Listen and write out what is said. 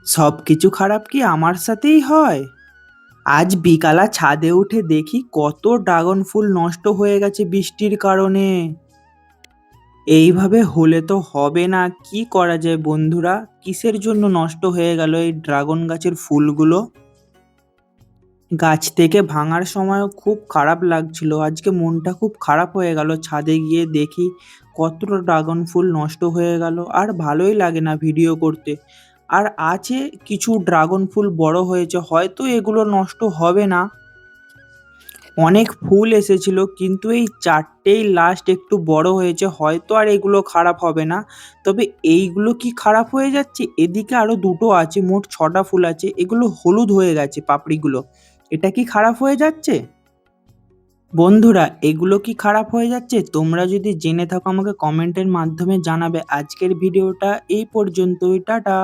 সবকিছু খারাপ কি আমার সাথেই হয়? আজ বিকালা ছাদে উঠে দেখি কত ড্রাগন ফুল নষ্ট হয়ে গেছে বৃষ্টির কারণে। এইভাবে হলে তো হবে না, কি করা যায় বন্ধুরা? কিসের জন্য নষ্ট হয়ে গেল এই ড্রাগন গাছের ফুলগুলো? গাছ থেকে ভাঙার সময়ও খুব খারাপ লাগছিল, আজকে মনটা খুব খারাপ হয়ে গেল। ছাদে গিয়ে দেখি কতটা ড্রাগন ফুল নষ্ট হয়ে গেল, আর ভালোই লাগে না ভিডিও করতে। আর আছে কিছু ড্রাগন ফুল বড় হয়েছে, হয়তো এগুলো নষ্ট হবে না। অনেক ফুল এসেছিল কিন্তু এই চারটেই লাস্ট একটু বড় হয়েছে, হয়তো আর এগুলো খারাপ হবে না। তবে এইগুলো কি খারাপ হয়ে যাচ্ছে? এদিকে আরো দুটো আছে, মোট ছটা ফুল আছে, এগুলো হলুদ হয়ে গেছে পাপড়িগুলো। এটা কি খারাপ হয়ে যাচ্ছে? বন্ধুরা, এগুলো কি খারাপ হয়ে যাচ্ছে? তোমরা যদি জেনে থাকো আমাকে কমেন্টের মাধ্যমে জানাবে। আজকের ভিডিওটা এই পর্যন্তই, টাটা।